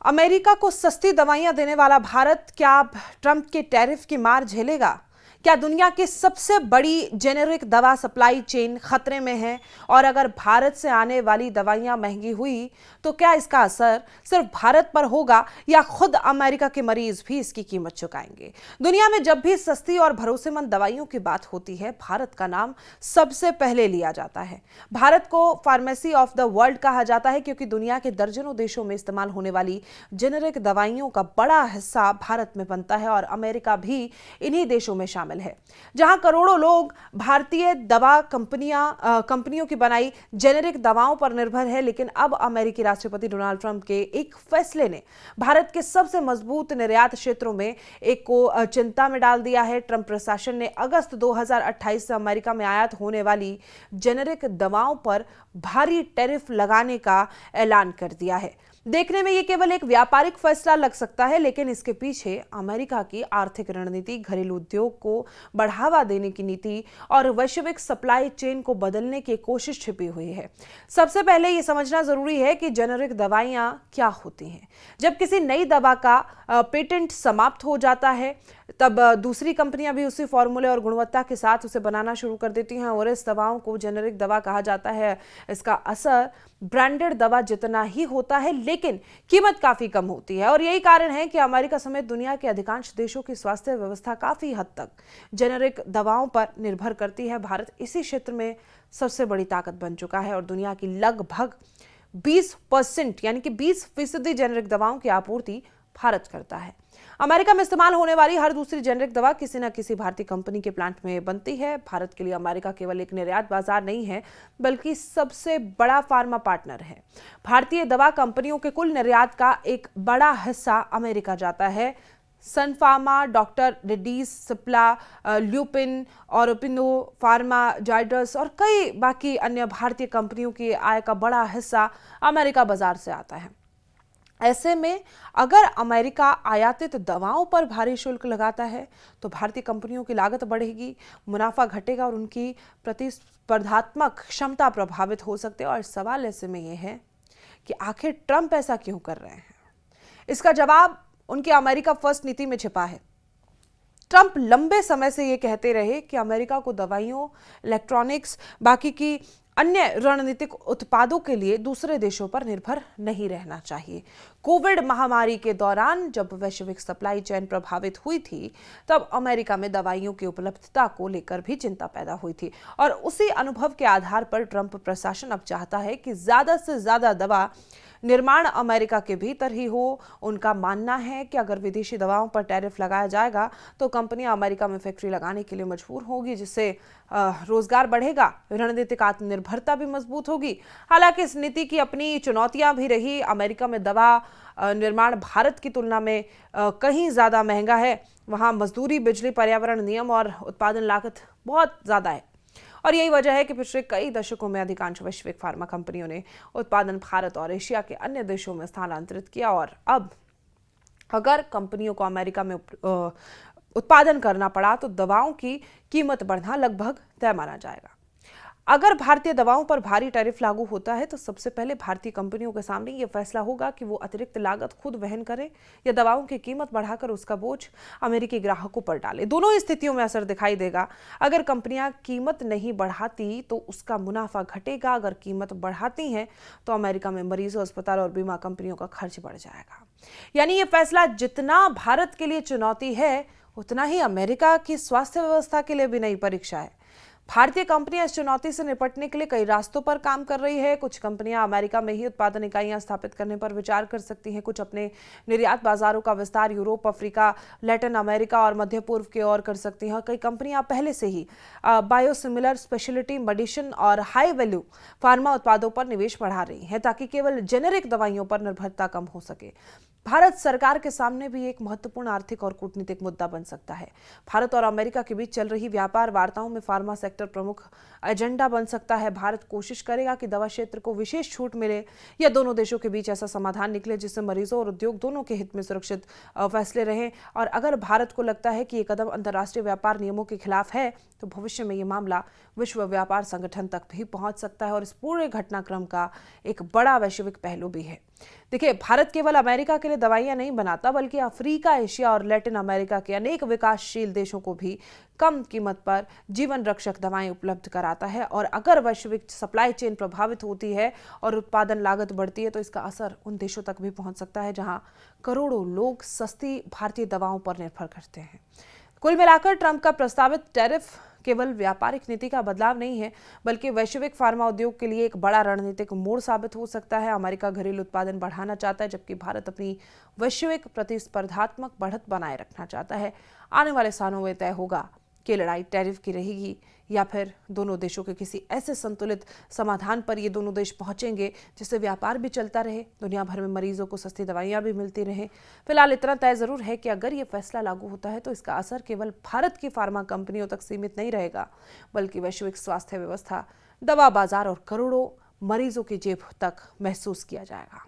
America को सस्ती दवाइयां देने वाला भारत क्या अब ट्रंप के टैरिफ की मार झेलेगा? क्या दुनिया की सबसे बड़ी जेनेरिक दवा सप्लाई चेन खतरे में है? और अगर भारत से आने वाली दवाइयां महंगी हुई तो क्या इसका असर सिर्फ भारत पर होगा या खुद अमेरिका के मरीज भी इसकी कीमत चुकाएंगे? दुनिया में जब भी सस्ती और भरोसेमंद दवाइयों की बात होती है, भारत का नाम सबसे पहले लिया जाता है। भारत को फार्मेसी ऑफ द वर्ल्ड कहा जाता है क्योंकि दुनिया के दर्जनों देशों में इस्तेमाल होने वाली जेनेरिक दवाइयों का बड़ा हिस्सा भारत में बनता है और अमेरिका भी इन्हीं देशों में शामिल है, जहां करोड़ों लोग भारतीय दवा कंपनियों की बनाई जेनेरिक दवाओं पर निर्भर है। लेकिन अब अमेरिकी राष्ट्रपति डोनाल्ड ट्रंप के एक फैसले ने भारत के सबसे मजबूत निर्यात क्षेत्रों में एक को चिंता में डाल दिया है। ट्रंप प्रशासन ने अगस्त 2028 से अमेरिका में आयात होने वाली जेनेरिक दवाओं पर भारी टैरिफ लगाने का ऐलान कर दिया है। देखने में यह केवल एक व्यापारिक फैसला लग सकता है, लेकिन इसके पीछे अमेरिका की आर्थिक रणनीति, घरेलू उद्योग को बढ़ावा देने की नीति और वैश्विक सप्लाई चेन को बदलने की कोशिश छिपी हुई है। सबसे पहले यह समझना जरूरी है कि जेनेरिक दवाइयां क्या होती हैं। जब किसी नई दवा का पेटेंट समाप्त हो जाता है, तब दूसरी कंपनियां भी उसी फॉर्मूले और गुणवत्ता के साथ उसे बनाना शुरू कर देती हैं और इस दवाओं को जेनेरिक दवा कहा जाता है। इसका असर ब्रांडेड दवा जितना ही होता है, लेकिन कीमत काफी कम होती है और यही कारण है कि अमेरिका समेत दुनिया के अधिकांश देशों की स्वास्थ्य व्यवस्था काफी हद तक जेनेरिक दवाओं पर निर्भर करती है। भारत इसी क्षेत्र में सबसे बड़ी ताकत बन चुका है और दुनिया की लगभग 20% यानी कि 20% जेनेरिक दवाओं की आपूर्ति भारत करता है। अमेरिका में इस्तेमाल होने वाली हर दूसरी जेनेरिक दवा किसी न किसी भारतीय कंपनी के प्लांट में बनती है। भारत के लिए अमेरिका केवल एक निर्यात बाजार नहीं है, बल्कि सबसे बड़ा फार्मा पार्टनर है। भारतीय दवा कंपनियों के कुल निर्यात का एक बड़ा हिस्सा अमेरिका जाता है। सन फार्मा, डॉक्टर रेड्डीज, सिप्ला, ल्यूपिन और ओपिनो फार्मा, जाइडस और कई बाकी अन्य भारतीय कंपनियों की आय का बड़ा हिस्सा अमेरिका बाजार से आता है। ऐसे में अगर अमेरिका आयातित दवाओं पर भारी शुल्क लगाता है तो भारतीय कंपनियों की लागत बढ़ेगी, मुनाफा घटेगा और उनकी प्रतिस्पर्धात्मक क्षमता प्रभावित हो सकती है। और सवाल ऐसे में यह है कि आखिर ट्रंप ऐसा क्यों कर रहे हैं? इसका जवाब उनकी अमेरिका फर्स्ट नीति में छिपा है। ट्रंप लंबे समय से यह कहते रहे कि अमेरिका को दवाइयों, इलेक्ट्रॉनिक्स, बाकी की अन्य रणनीतिक उत्पादों के लिए दूसरे देशों पर निर्भर नहीं रहना चाहिए। कोविड महामारी के दौरान जब वैश्विक सप्लाई चेन प्रभावित हुई थी, तब अमेरिका में दवाइयों की उपलब्धता को लेकर भी चिंता पैदा हुई थी और उसी अनुभव के आधार पर ट्रंप प्रशासन अब चाहता है कि ज्यादा से ज्यादा दवा निर्माण अमेरिका के भीतर ही हो। उनका मानना है कि अगर विदेशी दवाओं पर टैरिफ लगाया जाएगा तो कंपनियां अमेरिका में फैक्ट्री लगाने के लिए मजबूर होगी, जिससे रोजगार बढ़ेगा, रणनीतिक आत्मनिर्भरता भी मजबूत होगी। हालांकि इस नीति की अपनी चुनौतियां भी रही। अमेरिका में दवा निर्माण भारत की तुलना में कहीं ज्यादा महंगा है। वहां मजदूरी, बिजली, पर्यावरण नियम और उत्पादन लागत बहुत ज्यादा है और यही वजह है कि पिछले कई दशकों में अधिकांश वैश्विक फार्मा कंपनियों ने उत्पादन भारत और एशिया के अन्य देशों में स्थानांतरित किया। और अब अगर कंपनियों को अमेरिका में उत्पादन करना पड़ा तो दवाओं की कीमत बढ़ना लगभग तय माना जाएगा। अगर भारतीय दवाओं पर भारी टैरिफ लागू होता है तो सबसे पहले भारतीय कंपनियों के सामने यह फैसला होगा कि वो अतिरिक्त लागत खुद वहन करें या दवाओं की कीमत बढ़ाकर उसका बोझ अमेरिकी ग्राहकों पर डालें। दोनों ही स्थितियों में असर दिखाई देगा। अगर कंपनियां कीमत नहीं बढ़ाती तो उसका मुनाफा घटेगा। अगर कीमत बढ़ाती हैं तो अमेरिका में मरीजों, अस्पताल और बीमा कंपनियों का खर्च बढ़ जाएगा। यानी यह फैसला जितना भारत के लिए चुनौती है, उतना ही अमेरिका की स्वास्थ्य व्यवस्था के लिए भी नई परीक्षा है। भारतीय कंपनियां इस चुनौती से निपटने के लिए कई रास्तों पर काम कर रही है। कुछ कंपनियां अमेरिका में ही उत्पादन इकाइयां स्थापित करने पर विचार कर सकती हैं। कुछ अपने निर्यात बाजारों का विस्तार यूरोप, अफ्रीका, लैटिन अमेरिका और मध्य पूर्व की ओर कर सकती हैं। कई कंपनियां पहले से ही बायोसिमिलर, स्पेशलिटी मेडिसिन और हाई वैल्यू फार्मा उत्पादों पर निवेश बढ़ा रही हैं ताकि केवल जेनेरिक दवाइयों पर निर्भरता कम हो सके। भारत सरकार के सामने भी एक महत्वपूर्ण आर्थिक और कूटनीतिक मुद्दा बन सकता है। भारत और अमेरिका के बीच चल रही व्यापार वार्ताओं में फार्मा सेक्टर प्रमुख एजेंडा बन सकता है। भारत कोशिश करेगा कि दवा क्षेत्र को विशेष छूट मिले या दोनों देशों के बीच ऐसा समाधान निकले जिससे मरीजों और उद्योग दोनों के हित में सुरक्षित फैसले रहें। और अगर भारत को लगता है कि ये कदम अंतर्राष्ट्रीय व्यापार नियमों के खिलाफ है तो भविष्य में ये मामला विश्व व्यापार संगठन तक भी पहुंच सकता है और इस पूरे घटनाक्रम का एक बड़ा वैश्विक पहलू भी है। देखिए, भारत केवल अमेरिका के लिए वे दवाइयां नहीं बनाता, बल्कि अफ्रीका, एशिया और लैटिन अमेरिका के अनेक विकासशील देशों को भी कम कीमत पर जीवन रक्षक दवाएं उपलब्ध कराता है। और अगर वैश्विक सप्लाई चेन प्रभावित होती है और उत्पादन लागत बढ़ती है तो इसका असर उन देशों तक भी पहुंच सकता है जहां करोड़ों लोग सस्ती भारतीय दवाओं पर निर्भर करते हैं। कुल मिलाकर ट्रंप का प्रस्तावित टैरिफ केवल व्यापारिक नीति का बदलाव नहीं है, बल्कि वैश्विक फार्मा उद्योग के लिए एक बड़ा रणनीतिक मोड़ साबित हो सकता है। अमेरिका घरेलू उत्पादन बढ़ाना चाहता है, जबकि भारत अपनी वैश्विक प्रतिस्पर्धात्मक बढ़त बनाए रखना चाहता है। आने वाले सालों में तय होगा कि लड़ाई टैरिफ की रहेगी या फिर दोनों देशों के किसी ऐसे संतुलित समाधान पर ये दोनों देश पहुंचेंगे जिससे व्यापार भी चलता रहे, दुनिया भर में मरीजों को सस्ती दवाइयां भी मिलती रहें। फिलहाल इतना तय जरूर है कि अगर ये फैसला लागू होता है तो इसका असर केवल भारत की फार्मा कंपनियों तक सीमित नहीं रहेगा, बल्कि वैश्विक स्वास्थ्य व्यवस्था, दवा बाजार और करोड़ों मरीजों की जेब तक महसूस किया जाएगा।